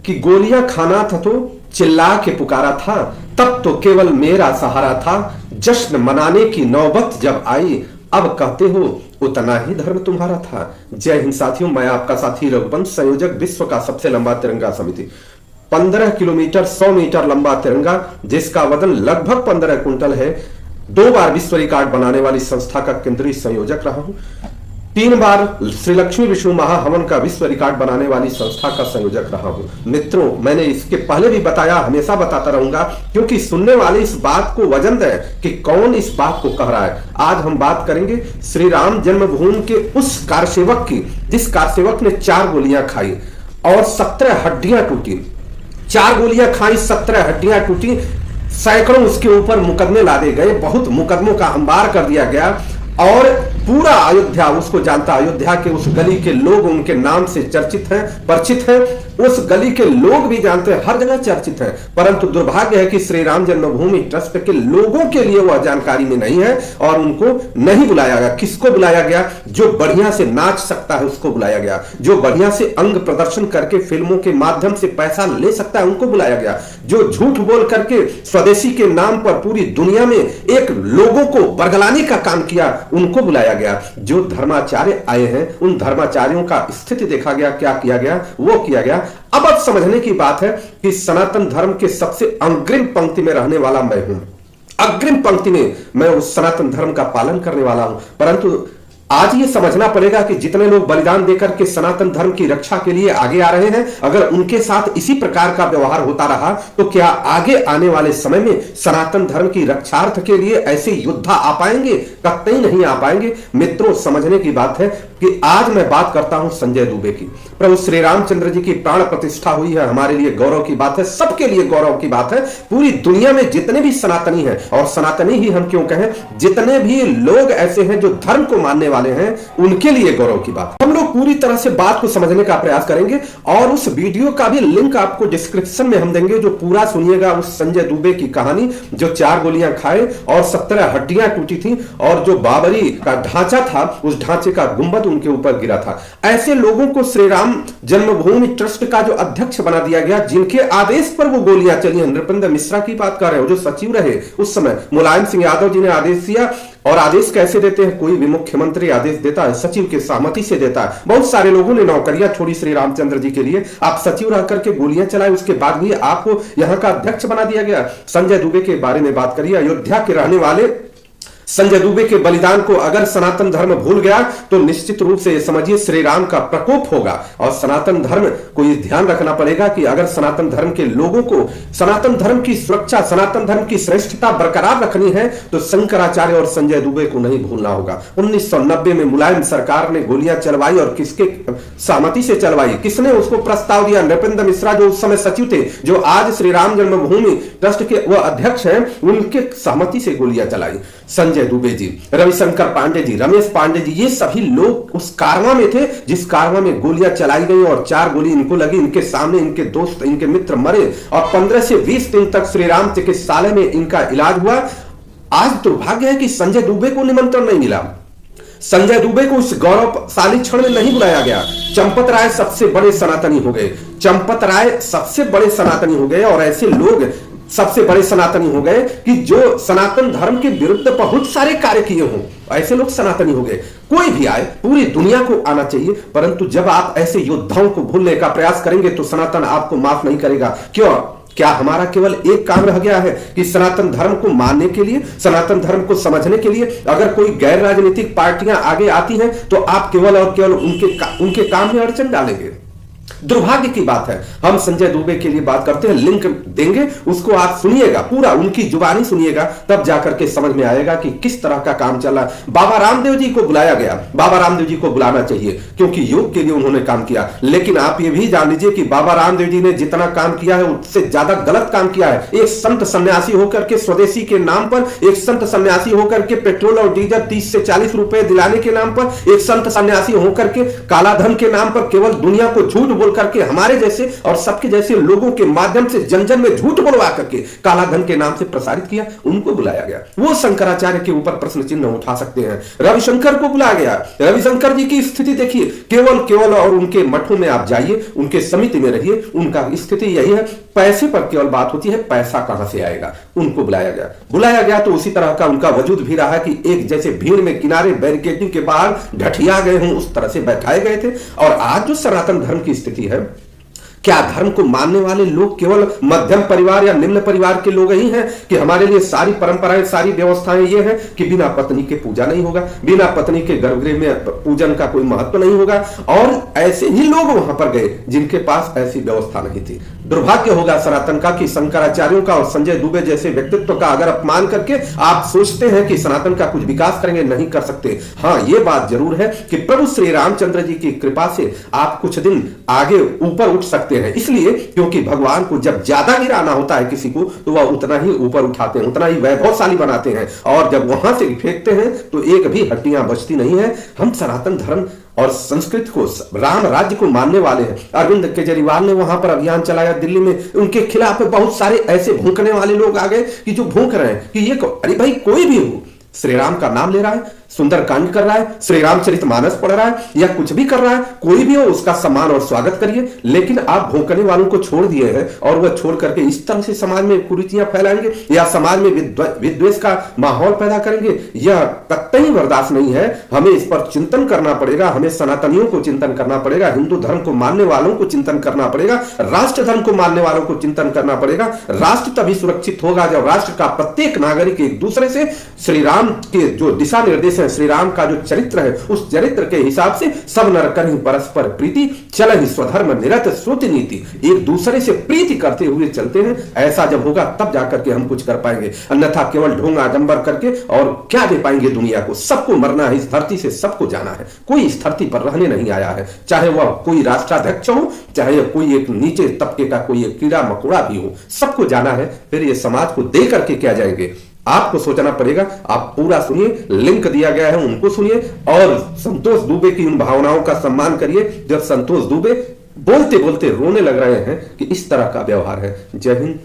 कि गोलियां खाना था तो चिल्ला के पुकारा था, तब तो केवल मेरा सहारा था। जश्न मनाने की नौबत जब आई, अब कहते हो उतना ही धर्म तुम्हारा था। जय हिंद साथियों, मैं आपका साथी रघुवंश, संयोजक विश्व का सबसे लंबा तिरंगा समिति। 15 किलोमीटर 100 मीटर लंबा तिरंगा जिसका वजन लगभग 15 कुंटल है। 2 बार विश्व रिकॉर्ड बनाने वाली संस्था का केंद्रीय संयोजक रहा हूं। 3 बार श्री लक्ष्मी विष्णु महाहवन का विश्व रिकॉर्ड बनाने वाली संस्था का संयोजक रहा हूं। मित्रों, मैंने इसके पहले भी बताया, हमेशा बताता रहूंगा, क्योंकि सुनने वाले इस बात को वजन दें कि कौन इस बात को कह रहा है। आज हम बात करेंगे श्री राम जन्मभूमि के उस कारसेवक की, जिस कारसेवक ने 4 गोलियां खाई और 17 हड्डियां टूटी। 4 गोलियां खाई, 17 हड्डियां टूटी। सैकड़ों उसके ऊपर मुकदमे लादे गए, बहुत मुकदमों का अंबार कर दिया गया और पूरा अयोध्या उसको जानता। अयोध्या के उस गली के लोग उनके नाम से चर्चित हैं, परिचित हैं। उस गली के लोग भी जानते हैं, हर जगह चर्चित हैं। परंतु दुर्भाग्य है कि श्री राम जन्मभूमि ट्रस्ट के लोगों के लिए वह जानकारी में नहीं है और उनको नहीं बुलाया गया। किसको बुलाया गया? जो बढ़िया से नाच सकता है उसको बुलाया गया, जो बढ़िया से अंग प्रदर्शन करके फिल्मों के माध्यम से पैसा ले सकता है उनको बुलाया गया, जो झूठ बोल करके स्वदेशी के नाम पर पूरी दुनिया में एक लोगों को बरगलाने का काम किया उनको बुलाया गया। जो धर्माचार्य आए हैं उन धर्माचार्यों का स्थिति देखा गया, क्या किया गया वो किया गया। अब समझने की बात है कि सनातन धर्म के सबसे अग्रिम पंक्ति में रहने वाला मैं हूं। अग्रिम पंक्ति में मैं उस सनातन धर्म का पालन करने वाला हूं। परंतु आज ये समझना पड़ेगा कि जितने लोग बलिदान देकर के सनातन धर्म की रक्षा के लिए आगे आ रहे हैं, अगर उनके साथ इसी प्रकार का व्यवहार होता रहा तो क्या आगे आने वाले समय में सनातन धर्म की रक्षार्थ के लिए ऐसे योद्धा आ पाएंगे? कतई नहीं आ पाएंगे। मित्रों, समझने की बात है कि आज मैं बात करता हूं संजय दुबे की। प्रभु श्री रामचंद्र जी की प्राण प्रतिष्ठा हुई है, हमारे लिए गौरव की बात है, सबके लिए गौरव की बात है। पूरी दुनिया में जितने भी सनातनी हैं, और सनातनी ही हम क्यों कहें, जितने भी लोग ऐसे हैं जो धर्म को मानने वाले हैं, उनके लिए गौरव की बात। हम लोग पूरी तरह से बात को समझने का प्रयास करेंगे और उस वीडियो का भी लिंक आपको डिस्क्रिप्शन में हम देंगे, जो पूरा सुनिएगा उस संजय दुबे की कहानी, जो 4 गोलियां खाए और 17 हड्डियां टूटी थी और जो बाबरी का ढांचा था उस ढांचे का गुंबद उनके ऊपर गिरा था। ऐसे लोगों को श्री राम जन्मभूमि ट्रस्ट का जो अध्यक्ष बना दिया गया, जिनके आदेश पर वो गोलियां चली हैं। नृपेंद्र मिश्रा की बात कर रहे हो, जो सचिव रहे उस समय, मुलायम सिंह यादव जी ने आदेश दिया। और आदेश कैसे देते हैं? कोई भी मुख्यमंत्री आदेश देता है, सचिव के सहमति से देता है। बहुत सारे लोगों ने नौकरियां छोड़ी श्री रामचंद्र जी के लिए। आप सचिव रह करके गोलियां चलाए, उसके बाद भी आपको यहां का अध्यक्ष बना दिया गया। संजय दुबे के बारे में बात करिए। अयोध्या के रहने वाले संजय दुबे के बलिदान को अगर सनातन धर्म भूल गया तो निश्चित रूप से समझिए श्री राम का प्रकोप होगा। और सनातन धर्म को ये ध्यान रखना पड़ेगा कि अगर सनातन धर्म के लोगों को सनातन धर्म की सुरक्षा, सनातन धर्म की श्रेष्ठता बरकरार रखनी है तो शंकराचार्य और संजय दुबे को नहीं भूलना होगा। 1990 में मुलायम सरकार ने गोलियां चलवाई और किसके सहमति से चलवाई? किसने उसको प्रस्ताव दिया? नृपेंद्र मिश्रा, जो उस समय सचिव थे, जो आज श्री राम जन्मभूमि ट्रस्ट के वह अध्यक्ष हैं, उनके सहमति से गोलियां चलाई। संजय दुबे जी, रविशंकर पांडे जी, रमेश पांडे जी, ये सभी लोग उस कारवां में थे जिस कारवां में गोलियां चलाई गई और 4 गोली इनको लगी। इनके सामने इनके दोस्त, इनके मित्र मरे और 15 से 20 दिन तक श्री राम चिकित्सालय में इनका इलाज हुआ। आज दुर्भाग्य है कि संजय दुबे को निमंत्रण नहीं मिला। संजय दुबे को उस गौरवशाली क्षण में नहीं बुलाया गया। चंपत राय सबसे बड़े सनातनी हो गए, चंपत राय सबसे बड़े सनातनी हो गए और ऐसे लोग सबसे बड़े सनातनी हो गए कि जो सनातन धर्म के विरुद्ध बहुत सारे कार्य किए हों, ऐसे लोग सनातनी हो गए। कोई भी आए, पूरी दुनिया को आना चाहिए, परंतु जब आप ऐसे योद्धाओं को भूलने का प्रयास करेंगे तो सनातन आपको माफ नहीं करेगा। क्यों? क्या हमारा केवल एक काम रह गया है कि सनातन धर्म को मानने के लिए, सनातन धर्म को समझने के लिए अगर कोई गैर राजनीतिक पार्टियां आगे आती हैं तो आप केवल और केवल उनके काम में अड़चन डालेंगे? दुर्भाग्य की बात है। हम संजय दुबे के लिए बात करते हैं, लिंक देंगे, उसको आप सुनिएगा, पूरा उनकी जुबानी सुनिएगा, तब जाकर के समझ में आएगा कि किस तरह का काम चला। बाबा रामदेव जी को बुलाया गया, बाबा रामदेव जी को बुलाना चाहिए क्योंकि योग के लिए उन्होंने काम किया। लेकिन आप ये भी जान लीजिए कि बाबा रामदेव जी ने जितना काम किया है उससे ज्यादा गलत काम किया है। एक संत सन्यासी होकर के स्वदेशी के नाम पर, एक संत सन्यासी होकर के पेट्रोल और डीजल 30 से 40 रुपए दिलाने के नाम पर, एक संत सन्यासी होकर के काला धन के नाम पर केवल दुनिया को झूठ बोल करके हमारे जैसे और सबके जैसे लोगों के माध्यम से जन जन में झूठ बुलवा करके काला धन के नाम से प्रसारित किया, उनको बुलाया गया। वो शंकराचार्य के ऊपर प्रश्न चिन्ह उठा सकते हैं। रविशंकर को बुलाया गया। रविशंकर जी की स्थिति देखिए, केवल और उनके मठों में आप जाइए, उनके समिति में रहिए, उनका स्थिति यही है, पैसे पर केवल बात होती है, पैसा कहां से आएगा। उनको बुलाया गया तो उसी तरह का उनका वजूद भी रहा कि एक जैसे भीड़ में किनारे बैरिकेडिंग के बाहर ढठिया गए हों, उस तरह से बैठाए गए थे। और आज जो सनातन धर्म की स्थिति है, क्या धर्म को मानने वाले लोग केवल मध्यम परिवार या निम्न परिवार के लोग ही हैं कि हमारे लिए सारी परंपराएं, सारी व्यवस्थाएं ये हैं कि बिना पत्नी के पूजा नहीं होगा, बिना पत्नी के गर्भगृह में पूजन का कोई महत्व नहीं होगा। और ऐसे ही लोग वहां पर गए जिनके पास ऐसी व्यवस्था नहीं थी। दुर्भाग्य होगा सनातन का कि शंकराचार्यों का और संजय दुबे जैसे व्यक्तित्व का अगर अपमान करके आप सोचते हैं कि सनातन का कुछ विकास करेंगे, नहीं कर सकते। हाँ, ये बात जरूर है कि प्रभु श्री रामचंद्र जी की कृपा से आप कुछ दिन आगे ऊपर उठ सकते हैं। इसलिए क्योंकि भगवान को जब ज्यादा गिराना होता है किसी को, तो वह उतना ही ऊपर उठाते हैं, उतना ही वैभवशाली बनाते हैं। और जब वहां से फेंकते हैं तो एक भी हड्डियां बचती नहीं है। हम सनातन धर्म और संस्कृत को, राम राज्य को मानने वाले हैं। अरविंद केजरीवाल ने वहां पर अभियान चलाया दिल्ली में, उनके खिलाफ बहुत सारे ऐसे भूखने वाले लोग आ गए कि जो भूख रहे हैं कि ये अरे भाई, कोई भी हो, श्री राम का नाम ले रहा है, सुंदरकांड कर रहा है, श्री रामचरितमानस पढ़ रहा है या कुछ भी कर रहा है, कोई भी हो, उसका सम्मान और स्वागत करिए। लेकिन आप भौंकने वालों को छोड़ दिए हैं और वह छोड़ करके इस तरह से समाज में कुरीतियां फैलाएंगे या समाज में विद्वेष का माहौल पैदा करेंगे, यह कतई बर्दाश्त नहीं है। हमें इस पर चिंतन करना पड़ेगा। हमें सनातनियों को चिंतन करना पड़ेगा, हिंदू धर्म को मानने वालों को चिंतन करना पड़ेगा, राष्ट्र धर्म को मानने वालों को चिंतन करना पड़ेगा। राष्ट्र तभी सुरक्षित होगा जब राष्ट्र का प्रत्येक नागरिक एक दूसरे से श्री राम के जो दिशा निर्देश है, श्री राम का जो चरित्र है, उस चरित्र के हिसाब से सब नर करहि परस्पर प्रीति, चलहि स्वधर्म निरत श्रुति नीति, एक दूसरे से प्रीति करते हुए चलते हैं। ऐसा जब होगा तब जाकर के हम कुछ कर पाएंगे, अन्यथा केवल ढोंग आडंबर करके और क्या दे पाएंगे दुनिया को। सबको मरना है, इस धरती से सबको जाना है, कोई इस धरती पर रहने नहीं आया है। चाहे वह कोई राष्ट्राध्यक्ष हो, चाहे कोई एक नीचे तबके का कोई एक कीड़ा मकोड़ा भी हो, सबको जाना है। फिर ये समाज को दे करके क्या जाएंगे, आपको सोचना पड़ेगा। आप पूरा सुनिए, लिंक दिया गया है, उनको सुनिए और संतोष दुबे की उन भावनाओं का सम्मान करिए। जब संतोष दुबे बोलते बोलते रोने लग रहे हैं कि इस तरह का व्यवहार है। जय हिंद।